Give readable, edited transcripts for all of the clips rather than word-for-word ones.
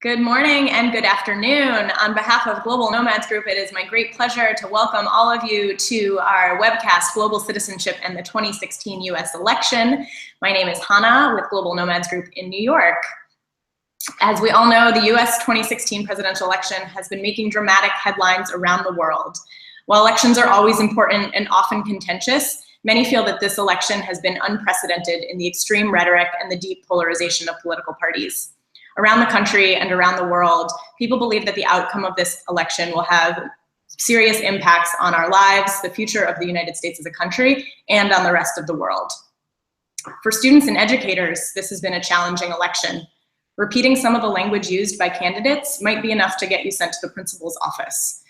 Good morning and good afternoon. On behalf of Global Nomads Group, it is my great pleasure to welcome all of you to our webcast, Global Citizenship and the 2016 US election. My name is Hannah with Global Nomads Group in New York. As we all know, the US 2016 presidential election has been making dramatic headlines around the world. While elections are always important and often contentious, many feel that this election has been unprecedented in the extreme rhetoric and the deep polarization of political parties. Around the country and around the world, people believe that the outcome of this election will have serious impacts on our lives, the future of the United States as a country, and on the rest of the world. For students and educators, this has been a challenging election. Repeating some of the language used by candidates might be enough to get you sent to the principal's office.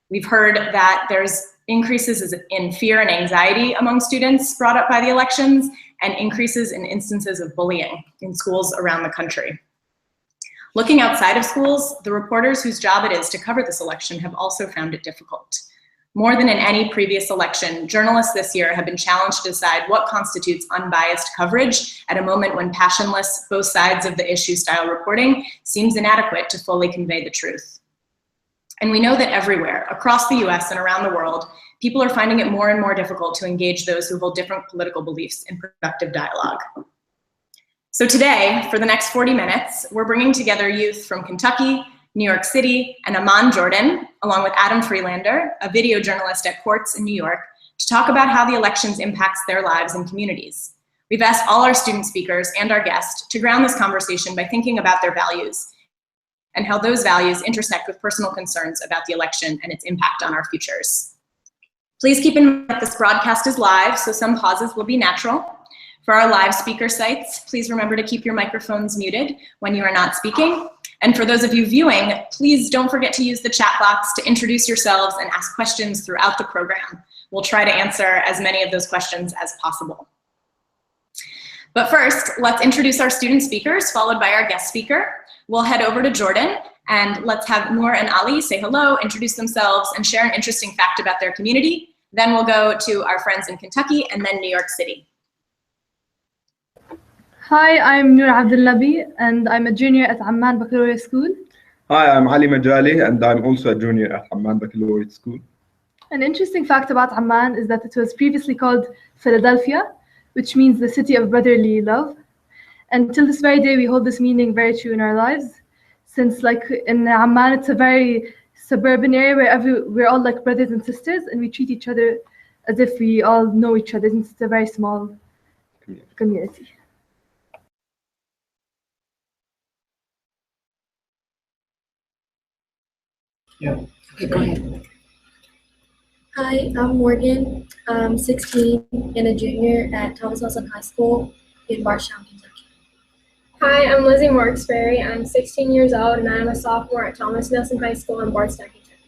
We've heard that there's increases in fear and anxiety among students brought up by the elections, and increases in instances of bullying in schools around the country. Looking outside of schools, the reporters whose job it is to cover this election have also found it difficult. More than in any previous election, journalists this year have been challenged to decide what constitutes unbiased coverage at a moment when passionless, both sides of the issue style reporting seems inadequate to fully convey the truth. And we know that everywhere, across the US and around the world, people are finding it more and more difficult to engage those who hold different political beliefs in productive dialogue. So today, for the next 40 minutes, we're bringing together youth from Kentucky, New York City, and Amman, Jordan, along with Adam Freelander, a video journalist at Quartz in New York, to talk about how the elections impacts their lives and communities. We've asked all our student speakers and our guests to ground this conversation by thinking about their values and how those values intersect with personal concerns about the election and its impact on our futures. Please keep in mind that this broadcast is live, so some pauses will be natural. For our live speaker sites, please remember to keep your microphones muted when you are not speaking. And for those of you viewing, please don't forget to use the chat box to introduce yourselves and ask questions throughout the program. We'll try to answer as many of those questions as possible. But first, let's introduce our student speakers, followed by our guest speaker. We'll head over to Jordan, and let's have Noor and Ali say hello, introduce themselves, and share an interesting fact about their community. Then we'll go to our friends in Kentucky and then New York City. Hi, I'm Noor Abdullabi, and I'm a junior at Amman Baccalaureate School. Hi, I'm Ali Majali, and I'm also a junior at Amman Baccalaureate School. An interesting fact about Amman is that it was previously called Philadelphia, which means the city of brotherly love. And till this very day, we hold this meaning very true in our lives, since like in Amman, it's a very suburban area where we're all like brothers and sisters, and we treat each other as if we all know each other, since it's a very small community. Yeah. Okay, go ahead. Hi, I'm Morgan. I'm 16 and a junior at Thomas Nelson High School in Bardstown, Kentucky. Hi, I'm Lizzie Marksberry. I'm 16 years old and I'm a sophomore at Thomas Nelson High School in Bardstown, Kentucky.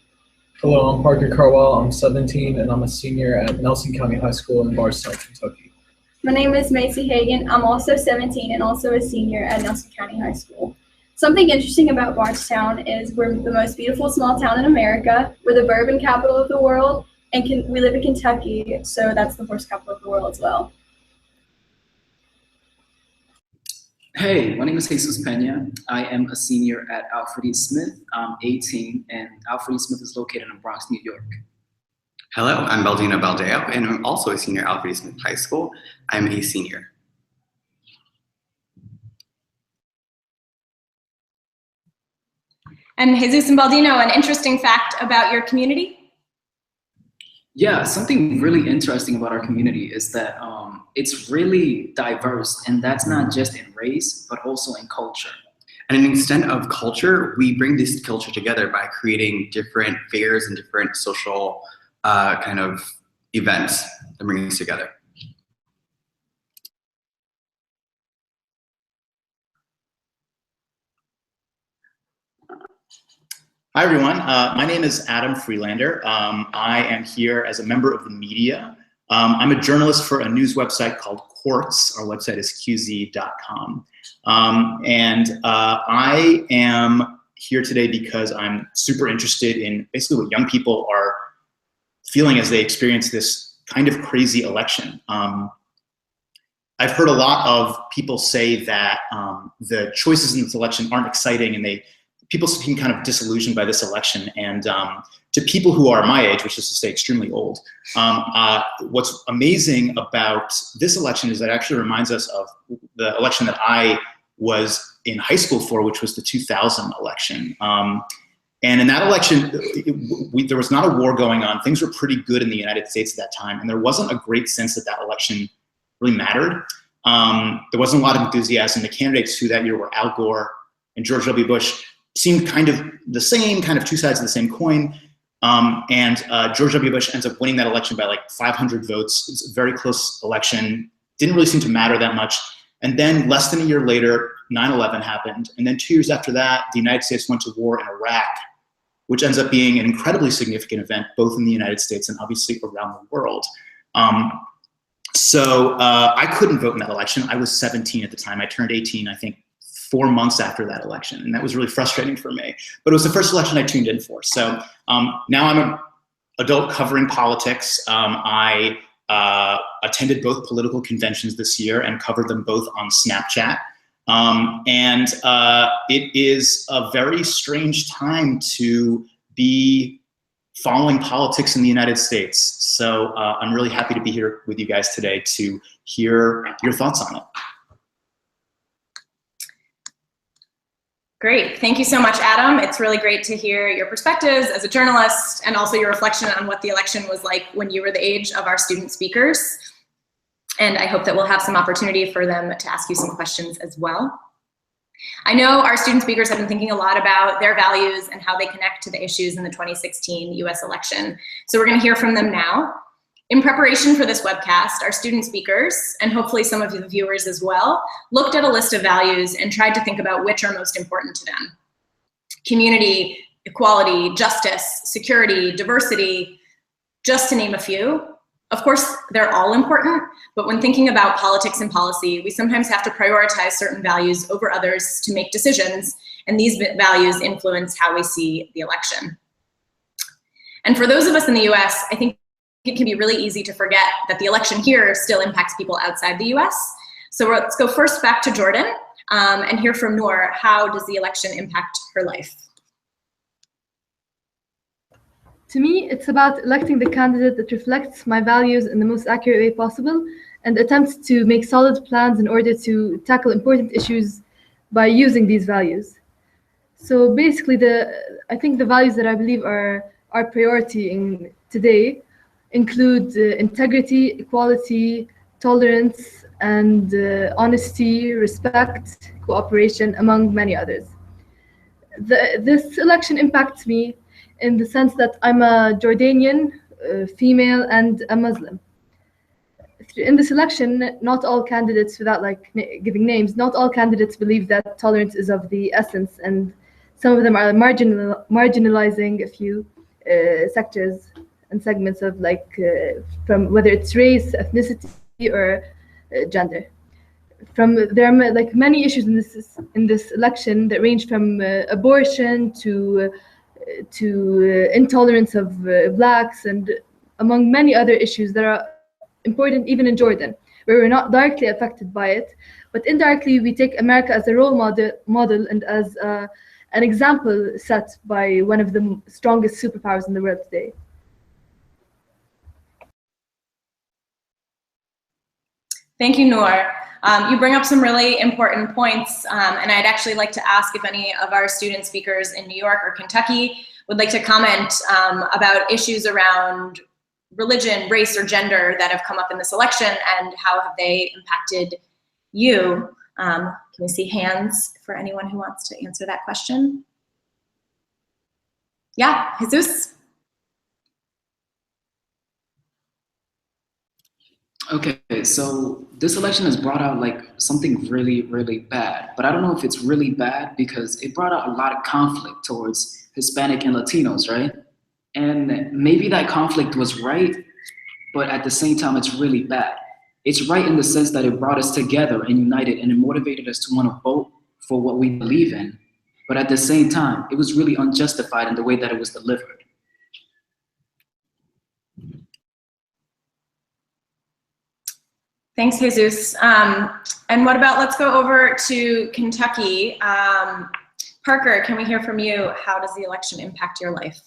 Hello, I'm Parker Carwell. I'm 17 and I'm a senior at Nelson County High School in Bardstown, Kentucky. My name is Macy Hagan. I'm also 17 and also a senior at Nelson County High School. Something interesting about Bardstown is we're the most beautiful small town in America. We're the bourbon capital of the world, and we live in Kentucky, so that's the horse capital of the world as well. Hey, my name is Jesus Pena. I am a senior at Alfred E. Smith. I'm 18, and Alfred E. Smith is located in Bronx, New York. Hello, I'm Baldino Baldeo, and I'm also a senior at Alfred E. Smith High School. I'm a senior. And Jesus and Baldino, an interesting fact about your community? Yeah, something really interesting about our community is that it's really diverse, and that's not just in race, but also in culture. And an extent of culture, we bring this culture together by creating different fairs and different social kind of events that bring us together. Hi, everyone. My name is Adam Freelander. I am here as a member of the media. I'm a journalist for a news website called Quartz. Our website is qz.com. I am here today because I'm super interested in basically what young people are feeling as they experience this kind of crazy election. I've heard a lot of people say that the choices in this election aren't exciting and they people seem kind of disillusioned by this election. And to people who are my age, which is to say extremely old, what's amazing about this election is that it actually reminds us of the election that I was in high school for, which was the 2000 election. And in that election, there was not a war going on. Things were pretty good in the United States at that time. And there wasn't a great sense that that election really mattered. There wasn't a lot of enthusiasm. The candidates who that year were Al Gore and George W. Bush seemed kind of the same, kind of two sides of the same coin. George W. Bush ends up winning that election by like 500 votes. It was a very close election. Didn't really seem to matter that much. And then less than a year later, 9/11 happened. And then 2 years after that, the United States went to war in Iraq, which ends up being an incredibly significant event, both in the United States and obviously around the world. So I couldn't vote in that election. I was 17 at the time. I turned 18, I think, 4 months after that election. And that was really frustrating for me. But it was the first election I tuned in for. So now I'm an adult covering politics. I attended both political conventions this year and covered them both on Snapchat. It is a very strange time to be following politics in the United States. So I'm really happy to be here with you guys today to hear your thoughts on it. Great, thank you so much, Adam. It's really great to hear your perspectives as a journalist and also your reflection on what the election was like when you were the age of our student speakers. And I hope that we'll have some opportunity for them to ask you some questions as well. I know our student speakers have been thinking a lot about their values and how they connect to the issues in the 2016 US election. So we're gonna hear from them now. In preparation for this webcast, our student speakers, and hopefully some of the viewers as well, looked at a list of values and tried to think about which are most important to them. Community, equality, justice, security, diversity, just to name a few. Of course, they're all important, but when thinking about politics and policy, we sometimes have to prioritize certain values over others to make decisions, and these values influence how we see the election. And for those of us in the US, I think it can be really easy to forget that the election here still impacts people outside the US. So let's go first back to Jordan and hear from Noor. How does the election impact her life? To me, it's about electing the candidate that reflects my values in the most accurate way possible and attempts to make solid plans in order to tackle important issues by using these values. So basically, I think the values that I believe are our priority in today include integrity, equality, tolerance, and honesty, respect, cooperation, among many others. This election impacts me in the sense that I'm a Jordanian, female, and a Muslim. In this election, not all candidates, without giving names, not all candidates believe that tolerance is of the essence, and some of them are marginalizing a few sectors and segments of from whether it's race, ethnicity, or gender. There are many issues in this election that range from abortion to intolerance of blacks, and among many other issues that are important even in Jordan, where we're not directly affected by it, but indirectly we take America as a role model and as an example set by one of the strongest superpowers in the world today. Thank you, Noor. You bring up some really important points, and I'd actually like to ask if any of our student speakers in New York or Kentucky would like to comment about issues around religion, race, or gender that have come up in this election, and how have they impacted you? Can we see hands for anyone who wants to answer that question? Yeah, Jesus? Okay, so this election has brought out something really, really bad, but I don't know if it's really bad because it brought out a lot of conflict towards Hispanic and Latinos, right? And maybe that conflict was right, but at the same time, it's really bad. It's right in the sense that it brought us together and united, and it motivated us to want to vote for what we believe in. But at the same time, it was really unjustified in the way that it was delivered. Thanks, Jesus. And what about, let's go over to Kentucky. Parker, can we hear from you? How does the election impact your life?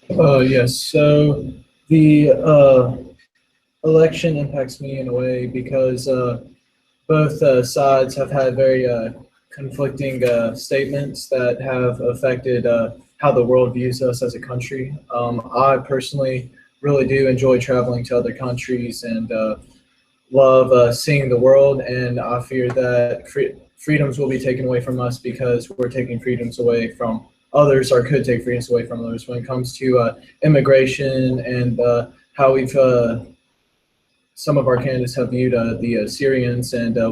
Yes, so the election impacts me in a way because both sides have had very conflicting statements that have affected how the world views us as a country. I personally really do enjoy traveling to other countries and love seeing the world, and I fear that freedoms will be taken away from us because we're taking freedoms away from others, or could take freedoms away from others when it comes to immigration and how we've some of our candidates have viewed the Syrians and how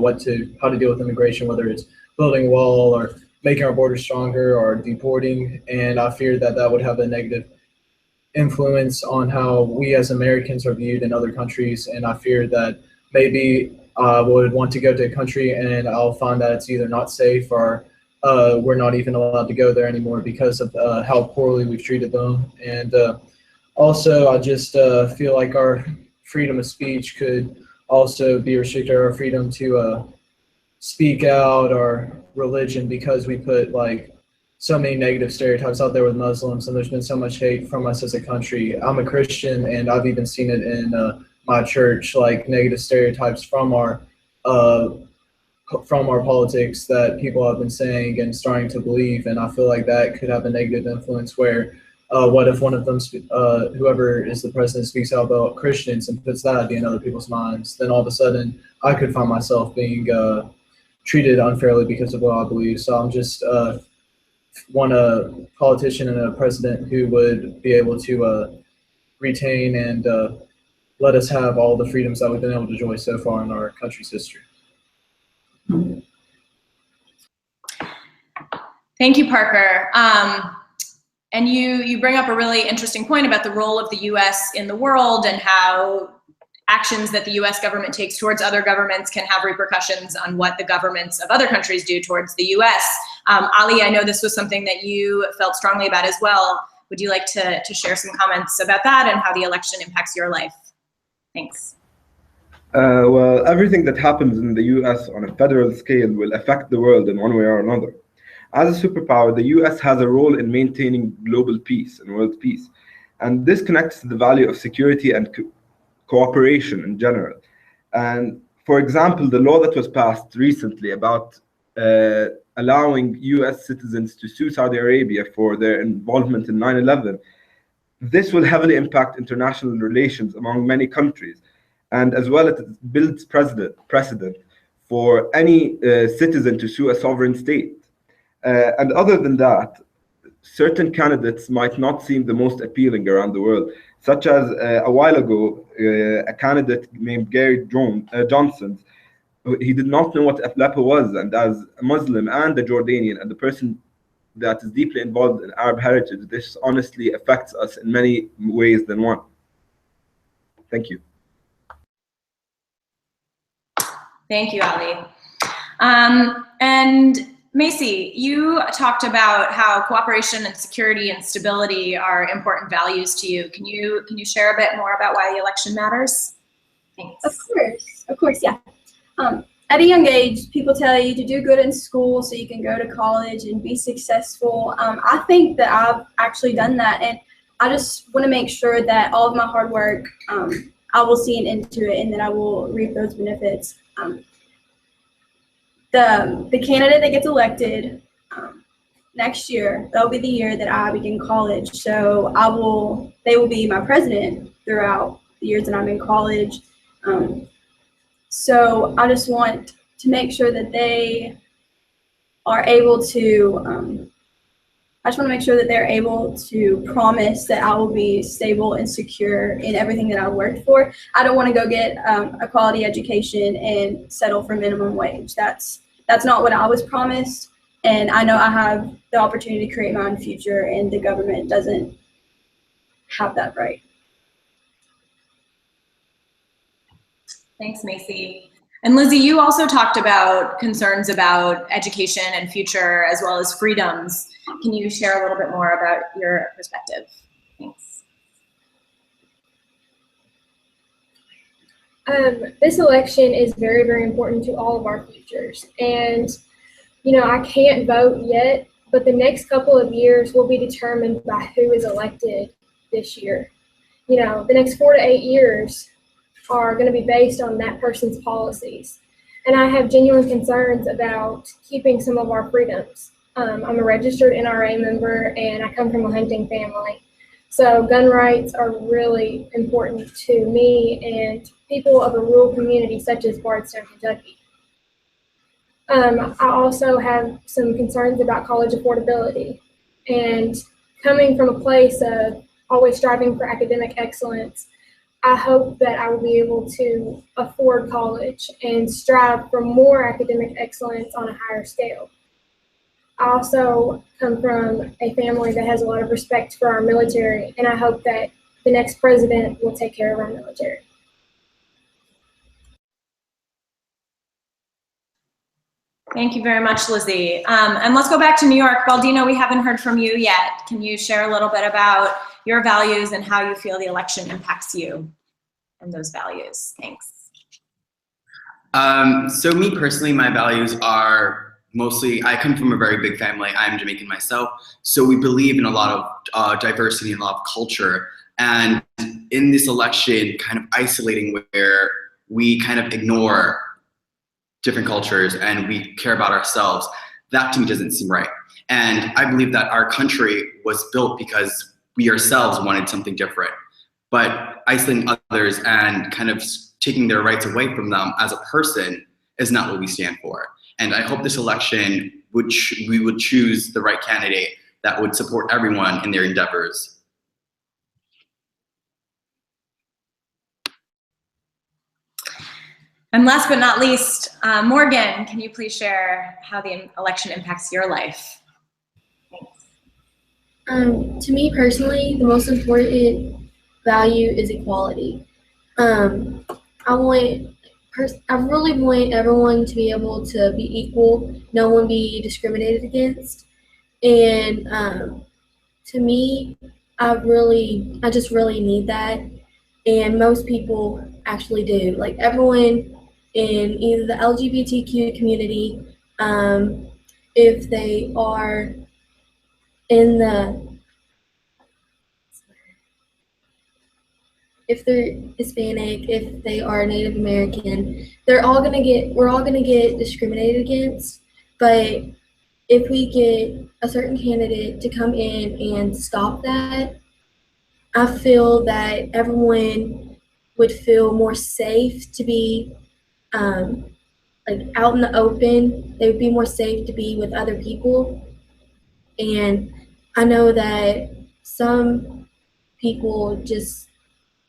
to deal with immigration, whether it's building a wall or making our borders stronger or deporting. And I fear that that would have a negative influence on how we as Americans are viewed in other countries. And I fear that maybe I would want to go to a country and I'll find that it's either not safe or we're not even allowed to go there anymore because of how poorly we've treated them. And also, I just feel like our freedom of speech could also be restricted, our freedom to speak out, our religion, because we put like so many negative stereotypes out there with Muslims, and there's been so much hate from us as a country. I'm a Christian, and I've even seen it in my church, like negative stereotypes from our politics that people have been saying and starting to believe, and I feel like that could have a negative influence where what if one of them, whoever is the president, speaks out about Christians and puts that idea in other people's minds, then all of a sudden I could find myself being treated unfairly because of what I believe. So I'm just want a politician and a president who would be able to retain and let us have all the freedoms that we've been able to enjoy so far in our country's history. Thank you, Parker. And you bring up a really interesting point about the role of the U.S. in the world and how actions that the U.S. government takes towards other governments can have repercussions on what the governments of other countries do towards the U.S. Ali, I know this was something that you felt strongly about as well. Would you like to share some comments about that and how the election impacts your life? Thanks. Well, everything that happens in the US on a federal scale will affect the world in one way or another. As a superpower, the US has a role in maintaining global peace and world peace. And this connects to the value of security and cooperation in general. And for example, the law that was passed recently about allowing US citizens to sue Saudi Arabia for their involvement in 9/11, this will heavily impact international relations among many countries. And as well, it builds precedent for any citizen to sue a sovereign state. And other than that, certain candidates might not seem the most appealing around the world, such as a while ago, a candidate named Gary Johnson. He did not know what Aleppo was, and as a Muslim and a Jordanian and the person that is deeply involved in Arab heritage, this honestly affects us in many ways than one. Thank you. Thank you, Ali. And Macy, you talked about how cooperation and security and stability are important values to you. Can you share a bit more about why the election matters? Thanks. Of course, yeah. At a young age, people tell you to do good in school so you can go to college and be successful. I think that I've actually done that, and I just want to make sure that all of my hard work, I will see an end to it, and that I will reap those benefits. The candidate that gets elected next year, that'll be the year that I begin college. So they will be my president throughout the years that I'm in college. So I just want to make sure that they are able to, I just want to make sure that they're able to promise that I will be stable and secure in everything that I worked for. I don't want to go get a quality education and settle for minimum wage. That's not what I was promised. And I know I have the opportunity to create my own future, and the government doesn't have that right. Thanks, Macy. And Lizzie, you also talked about concerns about education and future as well as freedoms. Can you share a little bit more about your perspective? Thanks. This election is very, very important to all of our futures. And I can't vote yet, but the next couple of years will be determined by who is elected this year. The next 4 to 8 years are going to be based on that person's policies. And I have genuine concerns about keeping some of our freedoms. I'm a registered NRA member, and I come from a hunting family. So gun rights are really important to me and people of a rural community such as Bardstown, Kentucky. I also have some concerns about college affordability. And coming from a place of always striving for academic excellence, I hope that I will be able to afford college and strive for more academic excellence on a higher scale. I also come from a family that has a lot of respect for our military, and I hope that the next president will take care of our military. Thank you very much, Lizzie. And let's go back to New York. Baldino, we haven't heard from you yet. Can you share a little bit about your values and how you feel the election impacts you and those values? Thanks. So me personally, my values are mostly, I come from a very big family. I'm Jamaican myself. So we believe in a lot of diversity and a lot of culture. And in this election, kind of isolating where we kind of ignore different cultures and we care about ourselves, that to me doesn't seem right. And I believe that our country was built because we ourselves wanted something different. But isolating others and kind of taking their rights away from them as a person is not what we stand for. And I hope this election, we would choose the right candidate that would support everyone in their endeavors. And last but not least, Morgan, can you please share how the election impacts your life? To me personally, the most important value is equality. I really want everyone to be able to be equal, no one be discriminated against. And to me, I just really need that. And most people actually do. Like everyone in either the LGBTQ community, if they are if they're Hispanic, if they are Native American, we're all gonna get discriminated against. But if we get a certain candidate to come in and stop that, I feel that everyone would feel more safe to be like out in the open. They would be more safe to be with other people. And I know that some people just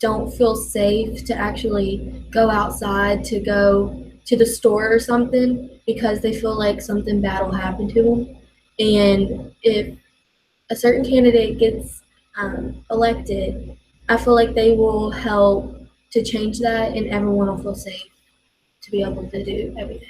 don't feel safe to actually go outside, to go to the store or something, because they feel like something bad will happen to them. And if a certain candidate gets elected, I feel like they will help to change that, and everyone will feel safe to be able to do everything.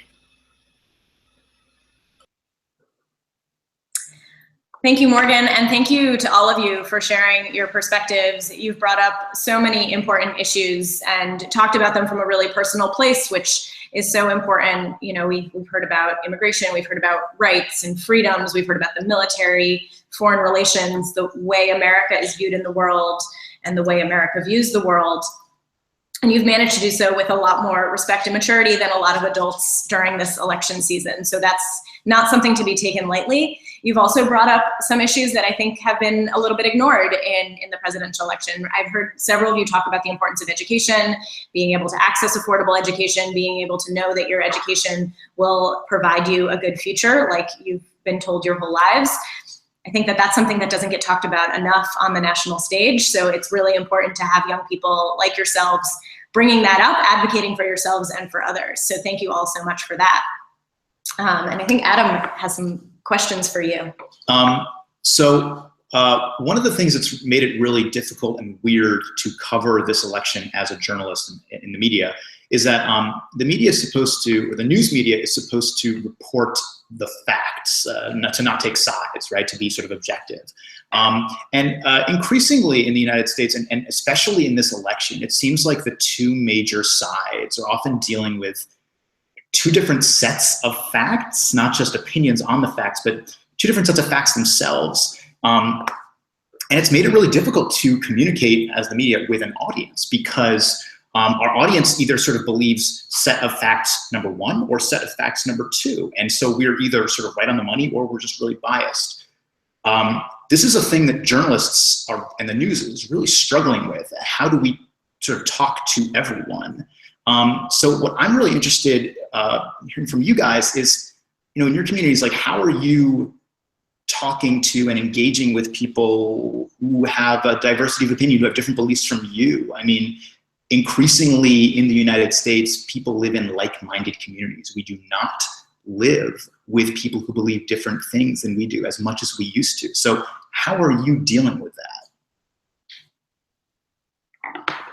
Thank you, Morgan, and thank you to all of you for sharing your perspectives. You've brought up so many important issues and talked about them from a really personal place, which is so important. We've heard about immigration, we've heard about rights and freedoms, we've heard about the military, foreign relations, the way America is viewed in the world, and the way America views the world. And you've managed to do so with a lot more respect and maturity than a lot of adults during this election season. So that's not something to be taken lightly. You've also brought up some issues that I think have been a little bit ignored in the presidential election. I've heard several of you talk about the importance of education, being able to access affordable education, being able to know that your education will provide you a good future like you've been told your whole lives. I think that that's something that doesn't get talked about enough on the national stage. So it's really important to have young people like yourselves bringing that up, advocating for yourselves and for others. So thank you all so much for that. And I think Adam has some questions for you. So one of the things that's made it really difficult and weird to cover this election as a journalist in the media is that the media is supposed to, or the news media is supposed to report the facts, to not take sides, right? To be sort of objective. And increasingly in the United States, and especially in this election, it seems like the two major sides are often dealing with two different sets of facts, not just opinions on the facts, but two different sets of facts themselves. And it's made it really difficult to communicate as the media with an audience, because our audience either sort of believes set of facts number one or set of facts number two. And so we're either sort of right on the money or we're just really biased. This is a thing that journalists and the news is really struggling with. How do we sort of talk to everyone? So what I'm really interested hearing from you guys is, in your communities, like, how are you talking to and engaging with people who have a diversity of opinion, who have different beliefs from you? I mean, increasingly in the United States, people live in like-minded communities. We do not live with people who believe different things than we do as much as we used to. So how are you dealing with that?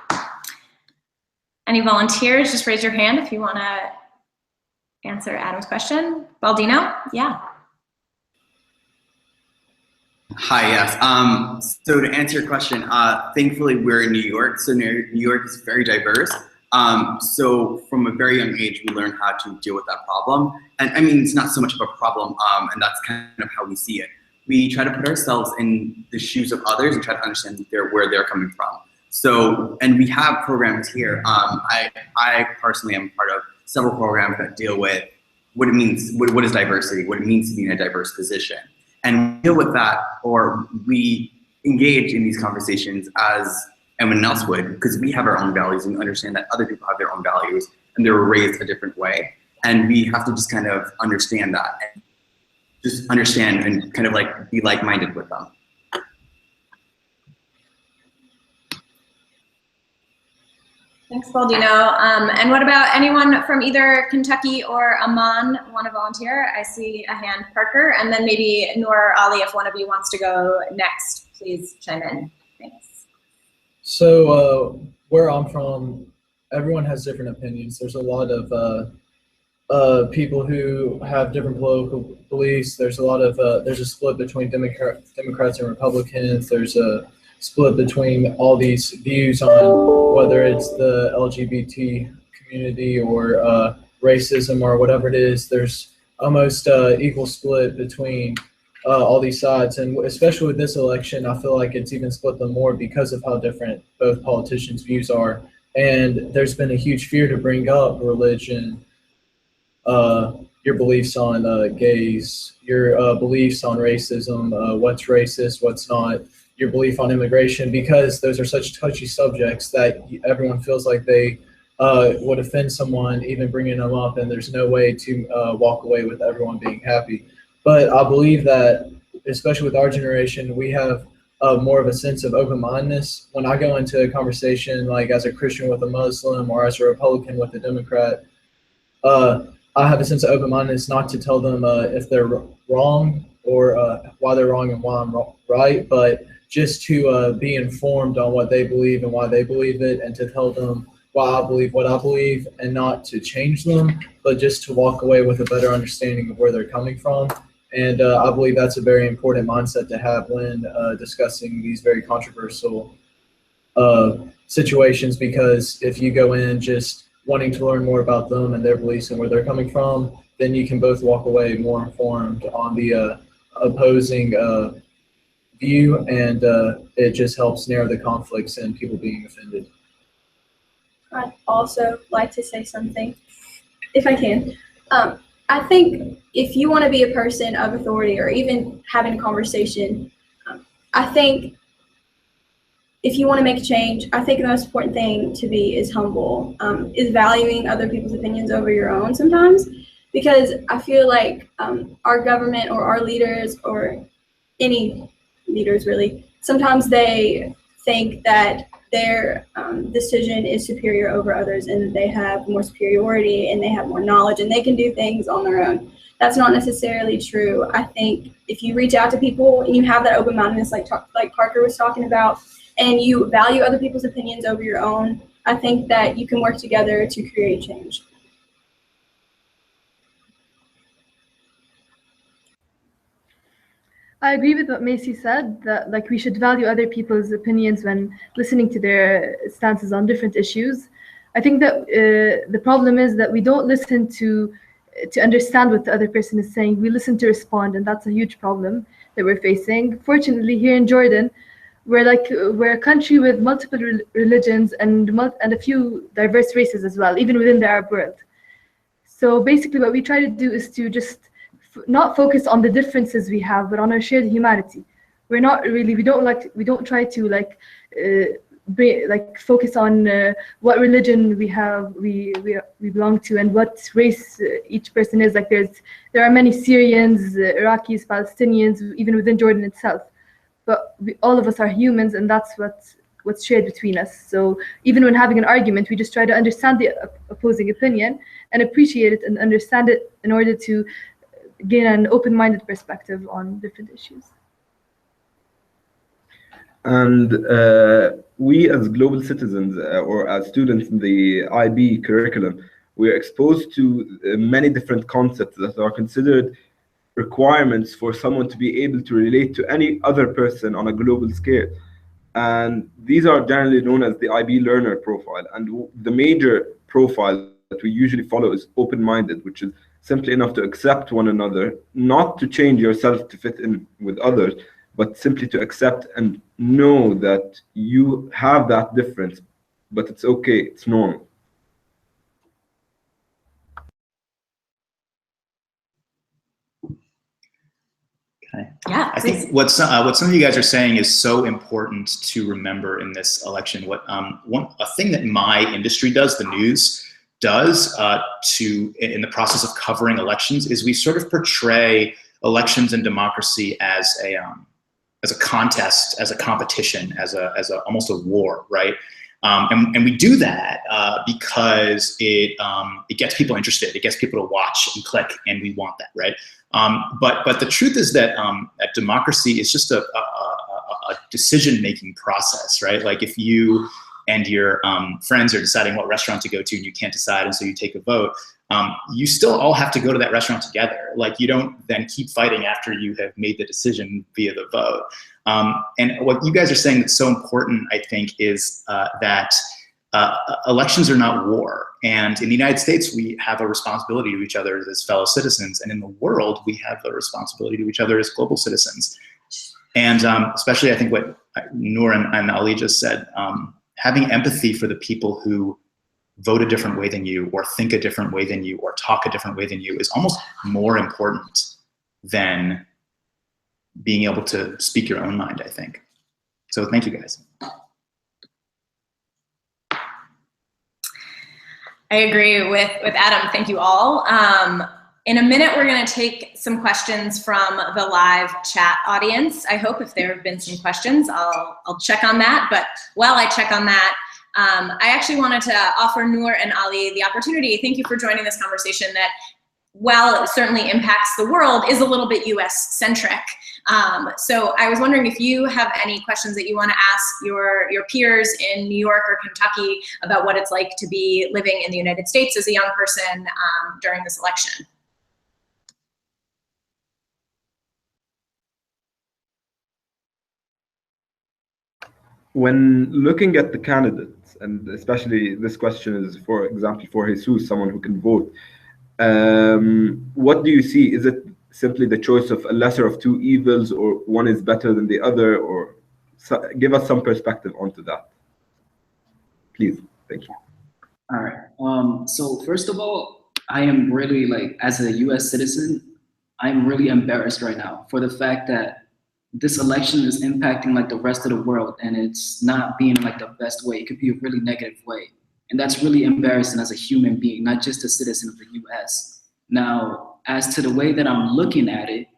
Any volunteers? Just raise your hand if you want to answer Adam's question. Baldino? Yeah. Hi, yes. So to answer your question, thankfully we're in New York, so New York is very diverse. So from a very young age, we learn how to deal with that problem. And I mean, it's not so much of a problem, and that's kind of how we see it. We try to put ourselves in the shoes of others and try to understand where they're coming from. So, and we have programs here. I personally am part of several programs that deal with what it means, what is diversity, what it means to be in a diverse position. And we deal with that, or we engage in these conversations as anyone else would, because we have our own values and understand that other people have their own values and they were raised a different way. And we have to just kind of understand that, and just understand and kind of like be like-minded with them. Thanks, Baldino. And what about anyone from either Kentucky or Amman want to volunteer? I see a hand, Parker, and then maybe Noor or Ali, if one of you wants to go next, please chime in. Thanks. So where I'm from, everyone has different opinions. There's a lot of people who have different political beliefs. There's a lot of there's a split between Democrats and Republicans. There's a split between all these views on whether it's the LGBT community or racism or whatever it is. There's almost equal split between all these sides, and especially with this election, I feel like it's even split them more because of how different both politicians' views are. And there's been a huge fear to bring up religion, your beliefs on gays, your beliefs on racism, what's racist, what's not, your belief on immigration, because those are such touchy subjects that everyone feels like they would offend someone even bringing them up, and there's no way to walk away with everyone being happy. But I believe that, especially with our generation, we have more of a sense of open-mindedness. When I go into a conversation, like as a Christian with a Muslim or as a Republican with a Democrat, I have a sense of open-mindedness not to tell them if they're wrong or why they're wrong and why I'm right, but just to be informed on what they believe and why they believe it, and to tell them why I believe what I believe, and not to change them, but just to walk away with a better understanding of where they're coming from. And I believe that's a very important mindset to have when discussing these very controversial situations, because if you go in just wanting to learn more about them and their beliefs and where they're coming from, then you can both walk away more informed on the opposing view, and it just helps narrow the conflicts and people being offended. I'd also like to say something, if I can. I think if you want to be a person of authority or even having a conversation, I think if you want to make a change, I think the most important thing to be is humble, is valuing other people's opinions over your own sometimes, because I feel like our government or our leaders or any leaders really, sometimes they think that their decision is superior over others, and they have more superiority and they have more knowledge and they can do things on their own. That's not necessarily true. I think if you reach out to people and you have that open-mindedness like Parker was talking about, and you value other people's opinions over your own, I think that you can work together to create change. I agree with what Macy said, that like we should value other people's opinions when listening to their stances on different issues. I think that the problem is that we don't listen to understand what the other person is saying. We listen to respond, and that's a huge problem that we're facing. Fortunately, here in Jordan, we're a country with multiple religions and a few diverse races as well, even within the Arab world. So basically, what we try to do is to just not focus on the differences we have, but on our shared humanity. We don't try to focus on what religion we belong to and what race each person is. Like there are many Syrians, Iraqis, Palestinians, even within Jordan itself. But all of us are humans, and that's what's shared between us. So even when having an argument, we just try to understand the opposing opinion and appreciate it and understand it in order to gain an open-minded perspective on different issues. And we as global citizens or as students in the IB curriculum, we are exposed to many different concepts that are considered requirements for someone to be able to relate to any other person on a global scale. And these are generally known as the IB learner profile. And the major profile that we usually follow is open-minded, which is simply enough to accept one another, not to change yourself to fit in with others, but simply to accept and know that you have that difference, but it's okay, it's normal. Okay. Yeah, I think what some of you guys are saying is so important to remember in this election. A thing that my industry does, the news does, in the process of covering elections, is we sort of portray elections and democracy as a contest, as a competition, as almost a war, right? And we do that because it gets people interested, it gets people to watch and click, and we want that, right? But the truth is that democracy is just a decision-making process, right? Like if you and your friends are deciding what restaurant to go to and you can't decide, and so you take a vote, you still all have to go to that restaurant together. Like you don't then keep fighting after you have made the decision via the vote. And what you guys are saying that's so important, I think, is that elections are not war. And in the United States, we have a responsibility to each other as fellow citizens. And in the world, we have a responsibility to each other as global citizens. And especially, I think what Noor and Ali just said, having empathy for the people who vote a different way than you, or think a different way than you, or talk a different way than you is almost more important than being able to speak your own mind, I think. So thank you guys. I agree with Adam. Thank you all. In a minute, we're going to take some questions from the live chat audience. I hope if there have been some questions, I'll check on that. But while I check on that, I actually wanted to offer Noor and Ali the opportunity. Thank you for joining this conversation that, while it certainly impacts the world, is a little bit US centric. So I was wondering if you have any questions that you want to ask your peers in New York or Kentucky about what it's like to be living in the United States as a young person during this election. When looking at the candidates, and especially this question is, for example, for Jesus, someone who can vote, what do you see? Is it simply the choice of a lesser of two evils, or one is better than the other, or give us some perspective onto that, please? Thank you. All right. So first of all, I am really, like, as a US citizen, I'm really embarrassed right now for the fact that this election is impacting like the rest of the world, and it's not being like the best way. It could be a really negative way. And that's really embarrassing as a human being, not just a citizen of the US. Now, as to the way that I'm looking at it,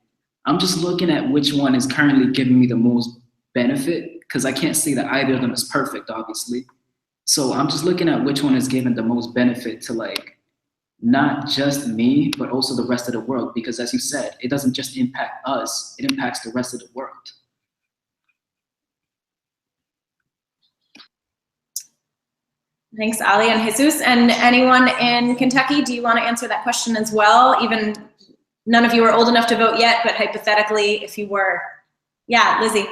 I'm just looking at which one is currently giving me the most benefit, because I can't say that either of them is perfect, obviously. So I'm just looking at which one is giving the most benefit to, like, not just me, but also the rest of the world. Because as you said, it doesn't just impact us, it impacts the rest of the world. Thanks, Ali and Jesus. And anyone in Kentucky, do you want to answer that question as well? Even none of you are old enough to vote yet, but hypothetically, if you were. Yeah, Lizzie.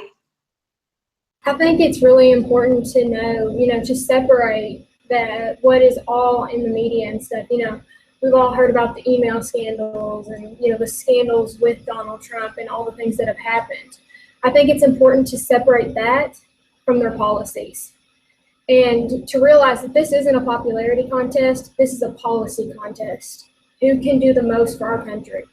I think it's really important to know, to separate that what is all in the media and stuff. You know, we've all heard about the email scandals and, you know, the scandals with Donald Trump and all the things that have happened. I think it's important to separate that from their policies and to realize that this isn't a popularity contest. This is a policy contest. Who can do the most for our country?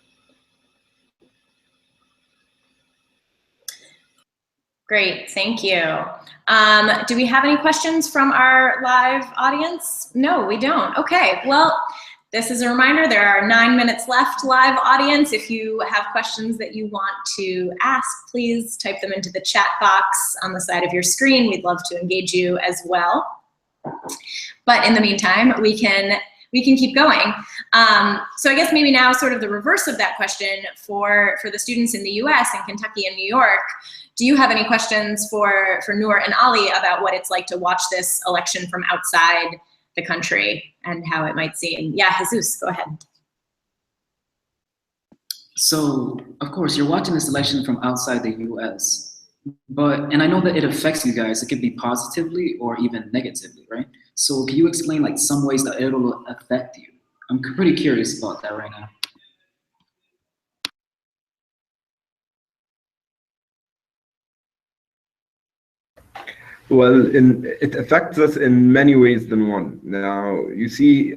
Great, thank you. Do we have any questions from our live audience? No, we don't. Okay, well, this is a reminder, there are 9 minutes left, live audience. If you have questions that you want to ask, please type them into the chat box on the side of your screen. We'd love to engage you as well. But in the meantime, we can keep going. So I guess maybe now sort of the reverse of that question for the students in the US and Kentucky and New York. Do you have any questions for Noor and Ali about what it's like to watch this election from outside the country and how it might seem? Yeah, Jesus, go ahead. So, of course, you're watching this election from outside the US, and I know that it affects you guys. It could be positively or even negatively, right? So can you explain like some ways that it'll affect you? I'm pretty curious about that right now. Well, it affects us in many ways than one. Now, you see,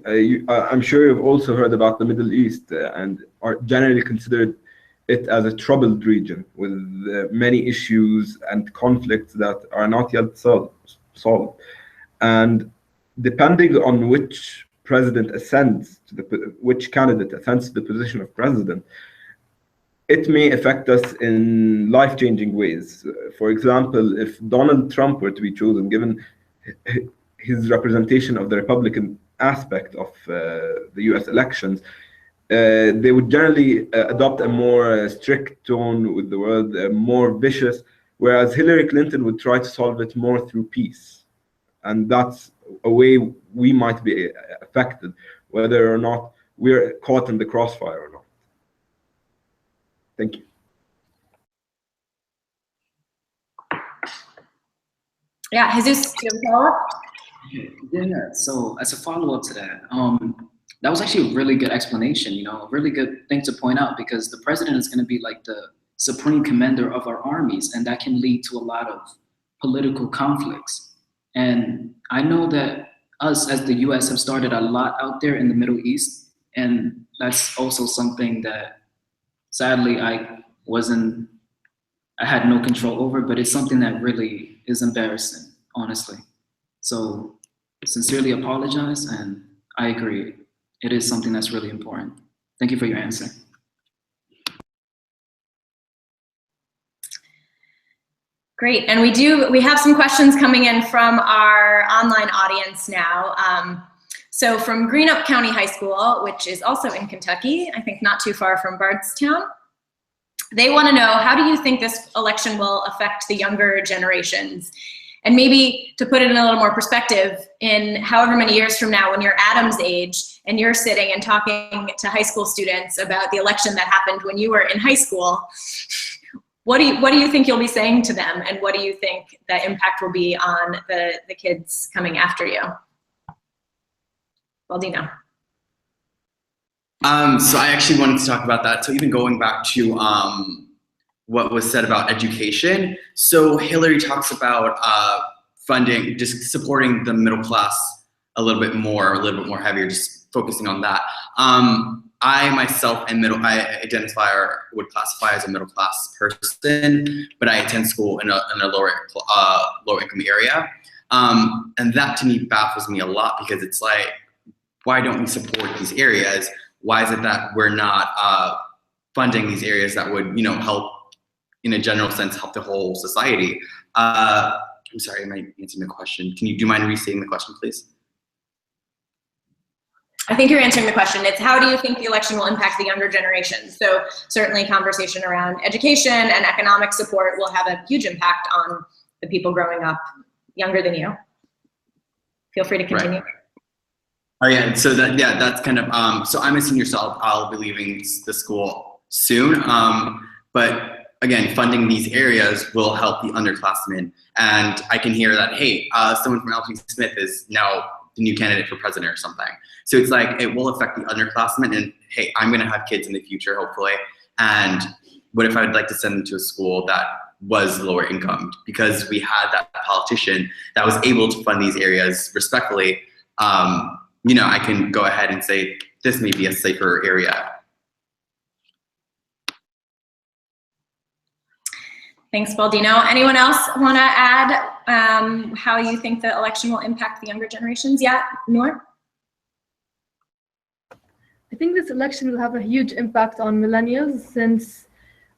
I'm sure you've also heard about the Middle East and are generally considered it as a troubled region with many issues and conflicts that are not yet solved. And depending on which president ascends to which candidate ascends to the position of president, it may affect us in life-changing ways. For example, if Donald Trump were to be chosen, given his representation of the Republican aspect of the US elections, they would generally adopt a more strict tone with the world, more vicious, whereas Hillary Clinton would try to solve it more through peace. And that's a way we might be affected, whether or not we're caught in the crossfire or not. Thank you. Yeah, Jesus, do you have a follow-up? Yeah, so as a follow-up to that, that was actually a really good explanation, you know, a really good thing to point out, because the president is going to be like the supreme commander of our armies, and that can lead to a lot of political conflicts. And I know that us as the US have started a lot out there in the Middle East, and that's also something that sadly I had no control over, but it's something that really is embarrassing, honestly. So sincerely apologize, and I agree. It is something that's really important. Thank you for your answer. Great, and we have some questions coming in from our online audience now. So from Greenup County High School, which is also in Kentucky, I think not too far from Bardstown, they want to know, how do you think this election will affect the younger generations? And maybe to put it in a little more perspective, in however many years from now, when you're Adam's age and you're sitting and talking to high school students about the election that happened when you were in high school, what do you think you'll be saying to them? And what do you think the impact will be on the kids coming after you? Baldino. So I actually wanted to talk about that. So even going back to what was said about education. So Hillary talks about funding, just supporting the middle class a little bit more heavier, just focusing on that. I myself am I identify or would classify as a middle class person, but I attend school in a lower income area. And that to me baffles me a lot, because it's like, why don't we support these areas? Why is it that we're not funding these areas that would, you know, help, in a general sense, help the whole society? I'm sorry, am I answering the question? Do you mind restating the question, please? I think you're answering the question. It's, how do you think the election will impact the younger generation? So certainly conversation around education and economic support will have a huge impact on the people growing up younger than you. Feel free to continue. Right. Oh yeah, so that's kind of, so I'm a senior, so I'll be leaving the school soon. But again, funding these areas will help the underclassmen. And I can hear that, hey, someone from LP Smith is now the new candidate for president or something. So it's like, it will affect the underclassmen, and hey, I'm gonna have kids in the future, hopefully. And what if I would like to send them to a school that was lower income? Because we had that politician that was able to fund these areas respectfully, you know, I can go ahead and say, this may be a safer area. Thanks, Baldino. Anyone else want to add how you think the election will impact the younger generations? Yeah, Noor? I think this election will have a huge impact on millennials, since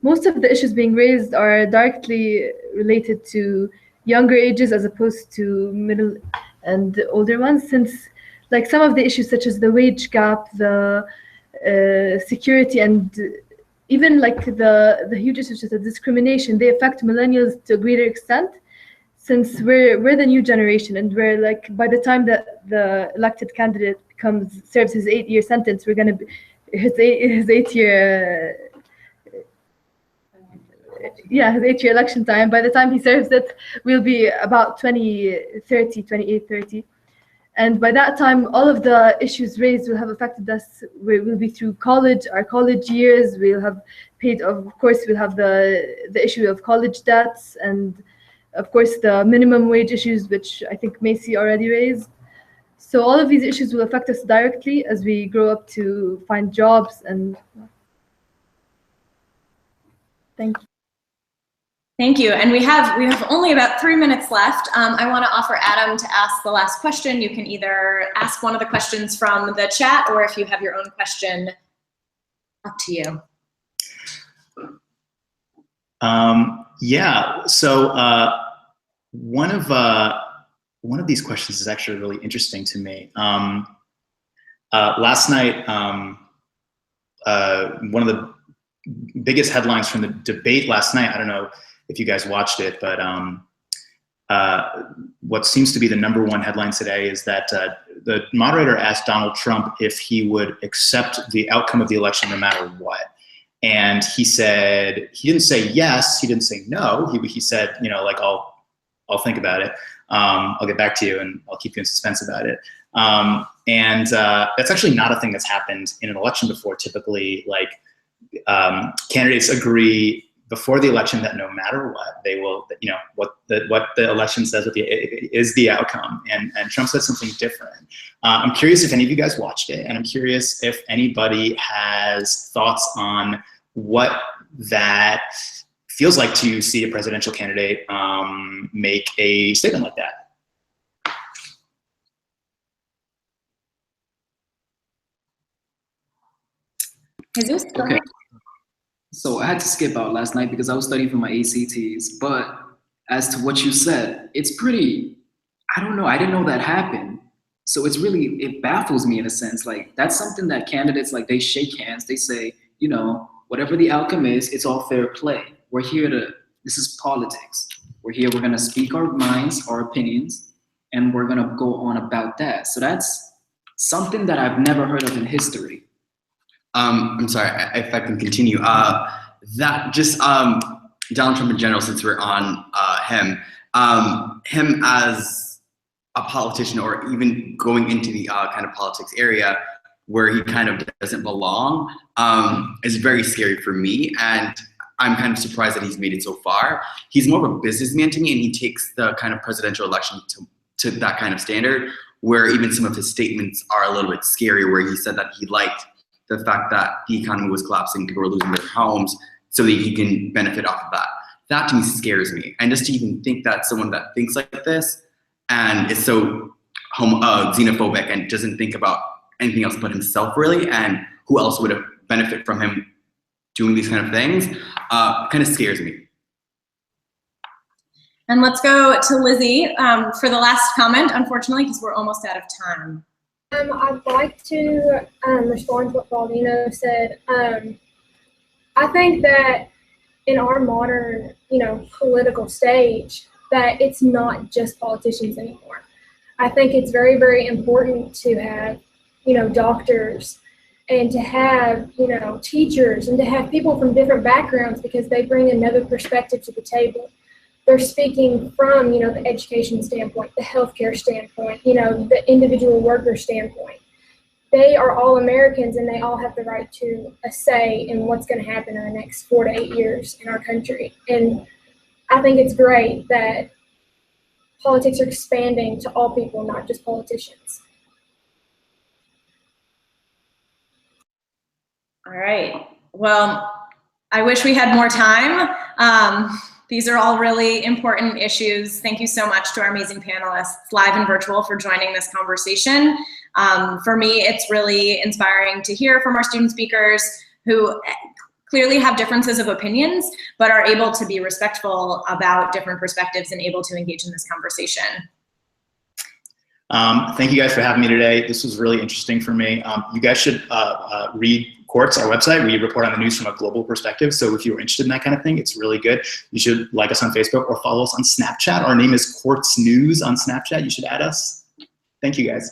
most of the issues being raised are directly related to younger ages as opposed to middle and older ones, since like some of the issues such as the wage gap, the security, and even like the huge issues such as discrimination, they affect millennials to a greater extent, since we're the new generation, and we're like, by the time that the elected candidate serves his 8-year sentence, we're gonna be his 8-year his 8-year election time. By the time he serves it, we'll be about 28, 30. And by that time, all of the issues raised will have affected us. We'll be through college, our college years. We'll have paid, of course, we'll have the issue of college debts, and of course the minimum wage issues, which I think Macy already raised. So all of these issues will affect us directly as we grow up to find jobs. And thank you. Thank you. And we have only about 3 minutes left. I want to offer Adam to ask the last question. You can either ask one of the questions from the chat, or if you have your own question, up to you. Yeah. So one of these questions is actually really interesting to me. Last night, one of the biggest headlines from the debate last night, I don't know if you guys watched it, but what seems to be the #1 headline today is that the moderator asked Donald Trump if he would accept the outcome of the election no matter what. And he said, he didn't say yes, he didn't say no. He said, you know, like, I'll think about it. I'll get back to you, and I'll keep you in suspense about it. And that's actually not a thing that's happened in an election before. Typically, like, candidates agree before the election that no matter what, they will, you know, what the election says is the outcome. And Trump said something different. I'm curious if any of you guys watched it, and I'm curious if anybody has thoughts on what that feels like to see a presidential candidate make a statement like that. Jesus, go Okay. ahead. So I had to skip out last night because I was studying for my ACTs. But as to what you said, it's pretty, I don't know, I didn't know that happened. So it's really, it baffles me in a sense. Like, that's something that candidates, like, they shake hands, they say, you know, whatever the outcome is, it's all fair play. We're here this is politics. We're here, we're gonna speak our minds, our opinions, and we're gonna go on about that. So that's something that I've never heard of in history. I'm sorry, if I can continue. That just Donald Trump in general, since we're on him as a politician, or even going into the kind of politics area where he kind of doesn't belong, is very scary for me. And I'm kind of surprised that he's made it so far. He's more of a businessman to me, and he takes the kind of presidential election to that kind of standard, where even some of his statements are a little bit scary, where he said that he liked the fact that the economy was collapsing, people were losing their homes, so that he can benefit off of that. That to me scares me. And just to even think that someone that thinks like this and is so xenophobic and doesn't think about anything else but himself really, and who else would have benefit from him doing these kind of things, kind of scares me. And let's go to Lizzie for the last comment, unfortunately, because we're almost out of time. I'd like to respond to what Baldino said. I think that in our modern, political stage, that it's not just politicians anymore. I think it's very, very important to have, doctors, and to have, teachers, and to have people from different backgrounds, because they bring another perspective to the table. they're speaking from, the education standpoint, the healthcare standpoint, the individual worker standpoint. They are all Americans, and they all have the right to a say in what's going to happen in the next 4 to 8 years in our country. And I think it's great that politics are expanding to all people, not just politicians. All right. Well, I wish we had more time. These are all really important issues. Thank you so much to our amazing panelists, live and virtual, for joining this conversation. For me, it's really inspiring to hear from our student speakers who clearly have differences of opinions, but are able to be respectful about different perspectives and able to engage in this conversation. Thank you guys for having me today. This was really interesting for me. You guys should read Quartz, our website. We report on the news from a global perspective. So if you're interested in that kind of thing, it's really good. You should like us on Facebook or follow us on Snapchat. Our name is Quartz News on Snapchat. You should add us. Thank you guys.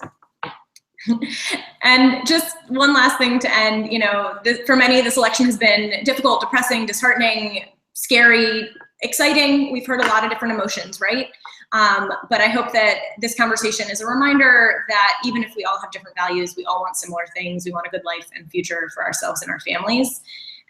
And just one last thing to end, for many, this election has been difficult, depressing, disheartening, scary, exciting. We've heard a lot of different emotions, right? But I hope that this conversation is a reminder that even if we all have different values, we all want similar things. We want a good life and future for ourselves and our families.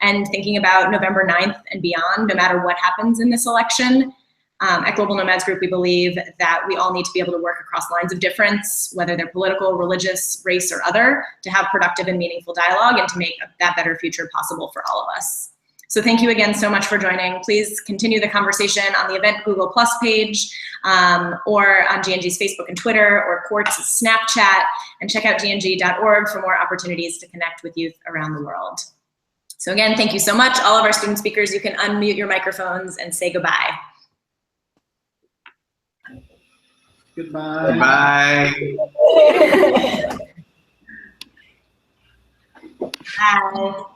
And thinking about November 9th and beyond, no matter what happens in this election, at Global Nomads Group, we believe that we all need to be able to work across lines of difference, whether they're political, religious, race, or other, to have productive and meaningful dialogue and to make that better future possible for all of us. So thank you again so much for joining. Please continue the conversation on the Event Google Plus page, or on GNG's Facebook and Twitter, or Quartz's Snapchat, and check out gng.org for more opportunities to connect with youth around the world. So again, thank you so much. All of our student speakers, you can unmute your microphones and say goodbye. Goodbye. Bye.